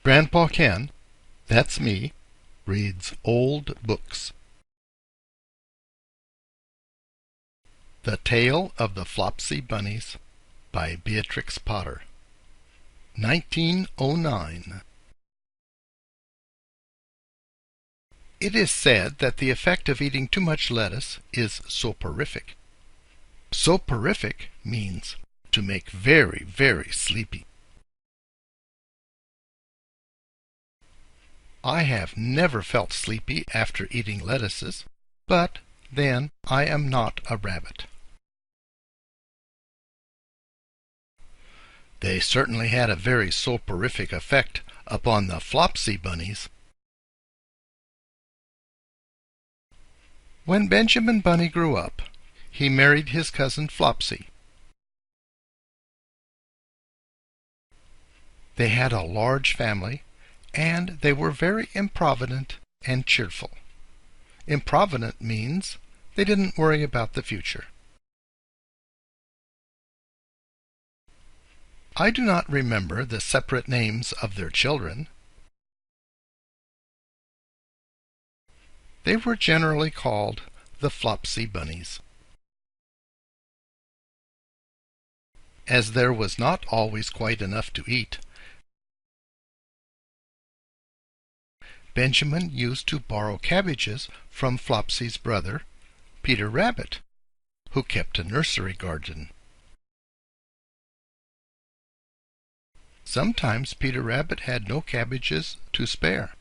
Grandpa Ken, that's me, reads old books. The Tale of the Flopsie Bunnies by Beatrix Potter, 1909. It is said that the effect of eating too much lettuce is soporific. Soporific means to make very, very sleepy. I have never felt sleepy after eating lettuces, but then I am not a rabbit. They certainly had a very soporific effect upon the Flopsie Bunnies. When Benjamin Bunny grew up, he married his cousin Flopsie. They had a large family, and they were very improvident and cheerful. Improvident means they didn't worry about the future. I do not remember the separate names of their children. They were generally called the Flopsie Bunnies. As there was not always quite enough to eat, Benjamin used to borrow cabbages from Flopsie's brother, Peter Rabbit, who kept a nursery garden. Sometimes Peter Rabbit had no cabbages to spare.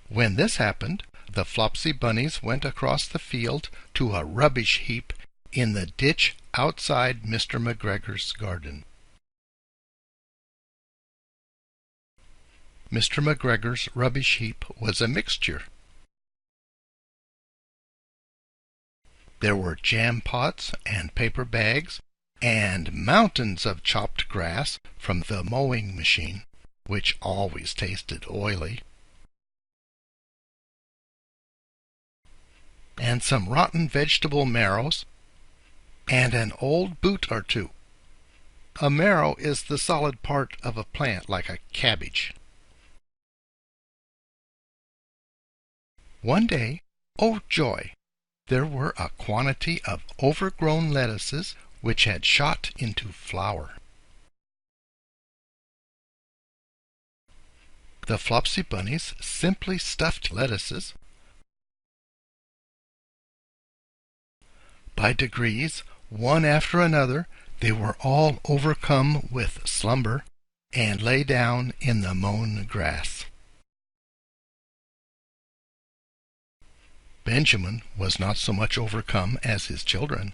When this happened, the Flopsie Bunnies went across the field to a rubbish heap in the ditch outside Mr. McGregor's garden. Mr. McGregor's rubbish heap was a mixture. There were jam pots and paper bags and mountains of chopped grass from the mowing machine, which always tasted oily, and some rotten vegetable marrows, and an old boot or two. A marrow is the solid part of a plant like a cabbage. One day, oh joy, there were a quantity of overgrown lettuces which had shot into flower. The Flopsie Bunnies simply stuffed lettuces. By degrees, one after another, they were all overcome with slumber and lay down in the mown grass. Benjamin was not so much overcome as his children.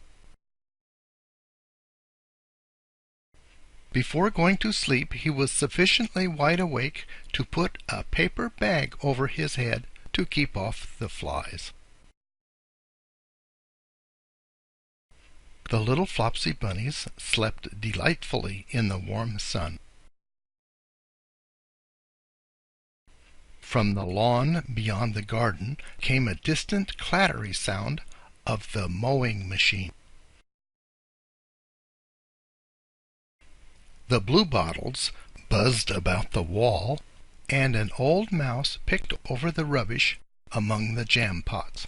Before going to sleep, he was sufficiently wide awake to put a paper bag over his head to keep off the flies. The little Flopsie Bunnies slept delightfully in the warm sun. From the lawn beyond the garden came a distant clattery sound of the mowing machine. The bluebottles buzzed about the wall, and an old mouse picked over the rubbish among the jam pots.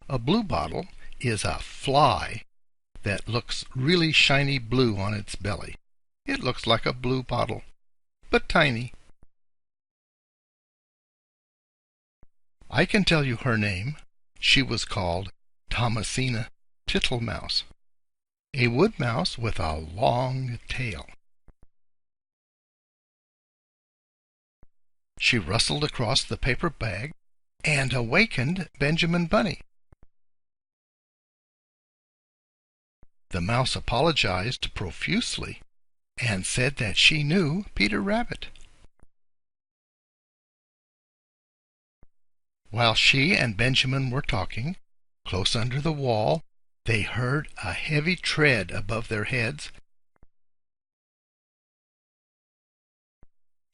A bluebottle is a fly that looks really shiny blue on its belly. It looks like a blue bottle, but tiny. I can tell you her name. She was called Thomasina Tittlemouse, a wood mouse with a long tail. She rustled across the paper bag and awakened Benjamin Bunny. The mouse apologized profusely and said that she knew Peter Rabbit. While she and Benjamin were talking, close under the wall, they heard a heavy tread above their heads,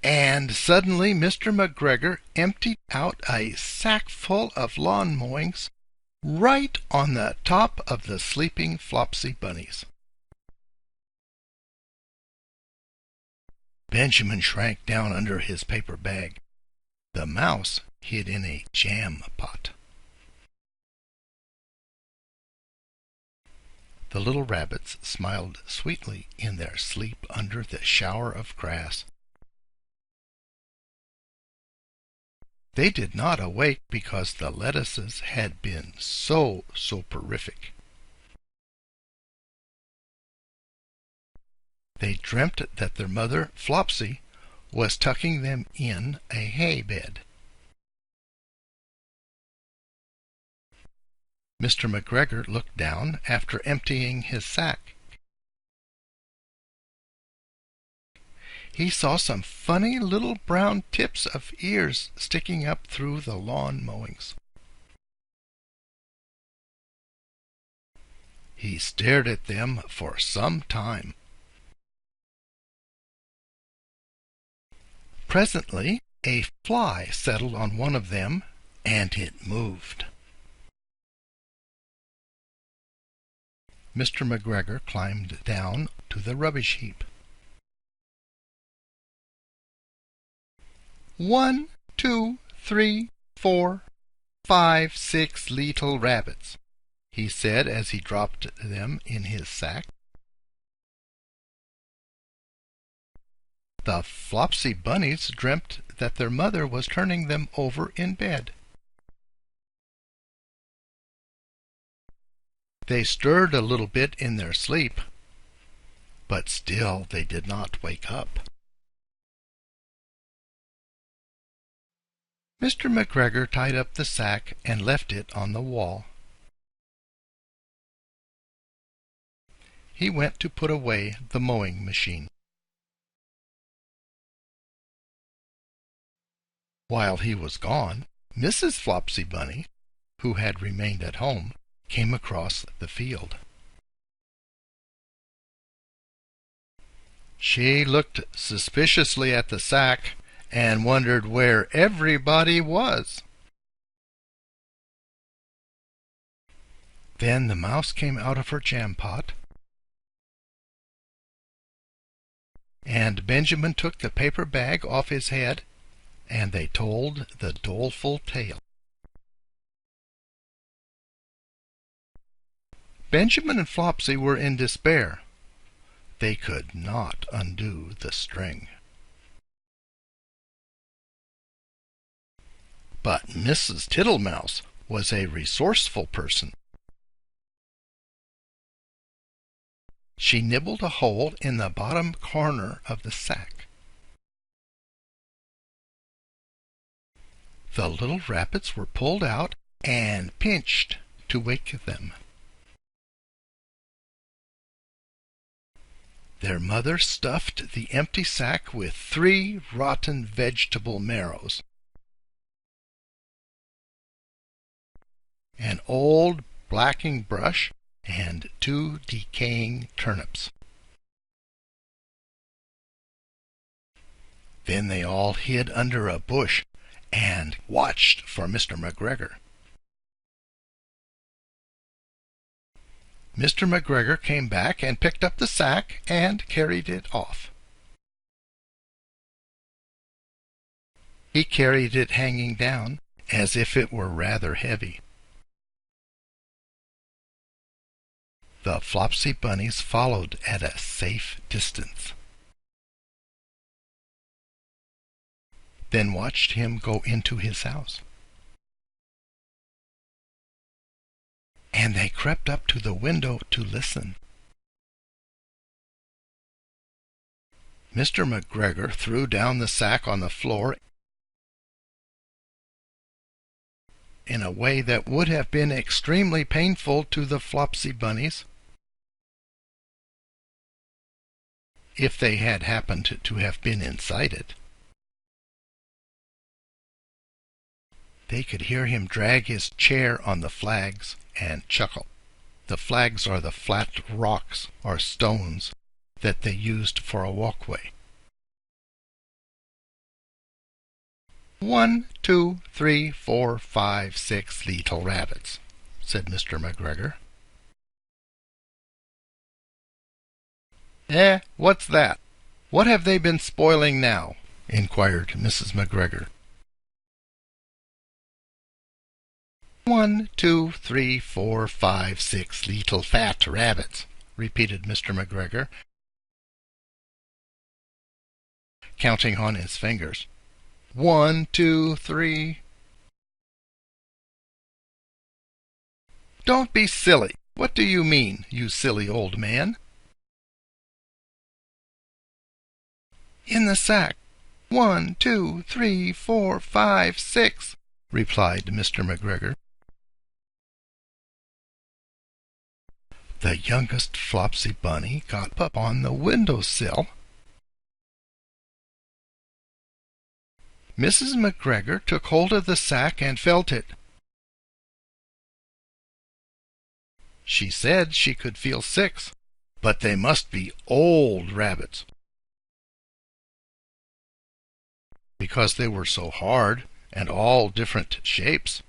and suddenly Mr. McGregor emptied out a sack full of lawn mowings right on the top of the sleeping Flopsie Bunnies. Benjamin shrank down under his paper bag. The mouse hid in a jam pot. The little rabbits smiled sweetly in their sleep under the shower of grass. They did not awake because the lettuces had been so soporific. They dreamt that their mother, Flopsie, was tucking them in a hay bed. Mr. McGregor looked down after emptying his sack. He saw some funny little brown tips of ears sticking up through the lawn mowings. He stared at them for some time. Presently, a fly settled on one of them, and it moved. Mr. McGregor climbed down to the rubbish heap. 1, 2, 3, 4, 5, 6 little rabbits, he said as he dropped them in his sack. The Flopsie Bunnies dreamt that their mother was turning them over in bed. They stirred a little bit in their sleep, but still they did not wake up. Mr. McGregor tied up the sack and left it on the wall. He went to put away the mowing machine. While he was gone, Mrs. Flopsie Bunny, who had remained at home, came across the field. She looked suspiciously at the sack and wondered where everybody was. Then the mouse came out of her jam pot, and Benjamin took the paper bag off his head, and they told the doleful tale. Benjamin and Flopsie were in despair. They could not undo the string. But Mrs. Tittlemouse was a resourceful person. She nibbled a hole in the bottom corner of the sack. The little rabbits were pulled out and pinched to wake them. Their mother stuffed the empty sack with 3 rotten vegetable marrows, an old blacking brush, and 2 decaying turnips. Then they all hid under a bush and watched for Mr. McGregor. Mr. McGregor came back and picked up the sack and carried it off. He carried it hanging down as if it were rather heavy. The Flopsie Bunnies followed at a safe distance, then watched him go into his house. And they crept up to the window to listen. Mr. McGregor threw down the sack on the floor in a way that would have been extremely painful to the Flopsie Bunnies if they had happened to have been inside it. They could hear him drag his chair on the flags and chuckle. The flags are the flat rocks or stones that they used for a walkway. 1, 2, 3, 4, 5, 6 little rabbits, said Mr. McGregor. What's that? What have they been spoiling now? Inquired Mrs. McGregor. 1, 2, 3, 4, 5, 6 little fat rabbits, repeated Mr. McGregor, counting on his fingers. 1, 2, 3. Don't be silly. What do you mean, you silly old man? In the sack. 1, 2, 3, 4, 5, 6, replied Mr. McGregor. The youngest Flopsie Bunny got up on the window sill. Mrs. McGregor took hold of the sack and felt it. She said she could feel 6, but they must be old rabbits, because they were so hard and all different shapes.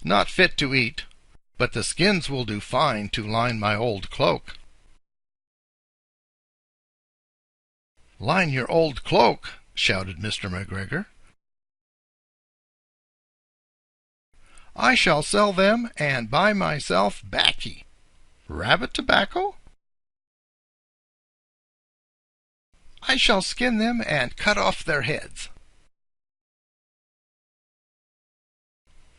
Not fit to eat, but the skins will do fine to line my old cloak. Line your old cloak, shouted Mr. McGregor. I shall sell them and buy myself baccy. Rabbit tobacco? I shall skin them and cut off their heads.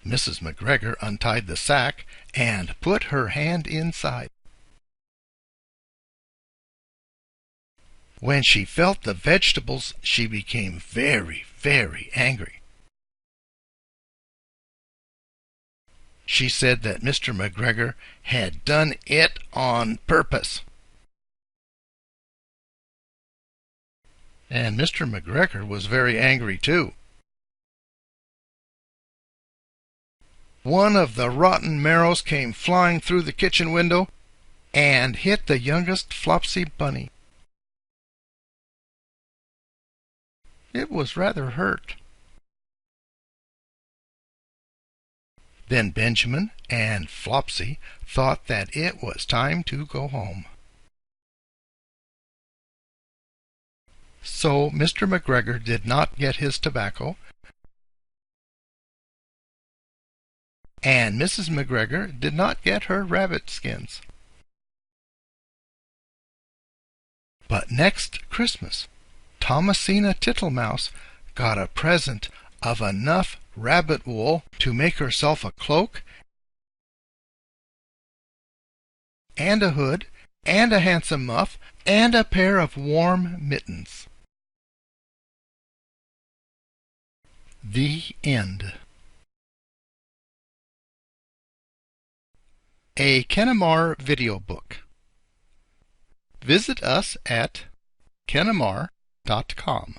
Mrs. McGregor untied the sack and put her hand inside. When she felt the vegetables, she became very, very angry. She said that Mr. McGregor had done it on purpose. And Mr. McGregor was very angry too. One of the rotten marrows came flying through the kitchen window and hit the youngest Flopsie Bunny. It was rather hurt. Then Benjamin and Flopsie thought that it was time to go home. So Mr. McGregor did not get his tobacco, and Mrs. McGregor did not get her rabbit skins. But next Christmas, Thomasina Tittlemouse got a present of enough rabbit wool to make herself a cloak and a hood and a handsome muff and a pair of warm mittens. The end. A Kennemar video book. Visit us at kennemar.com.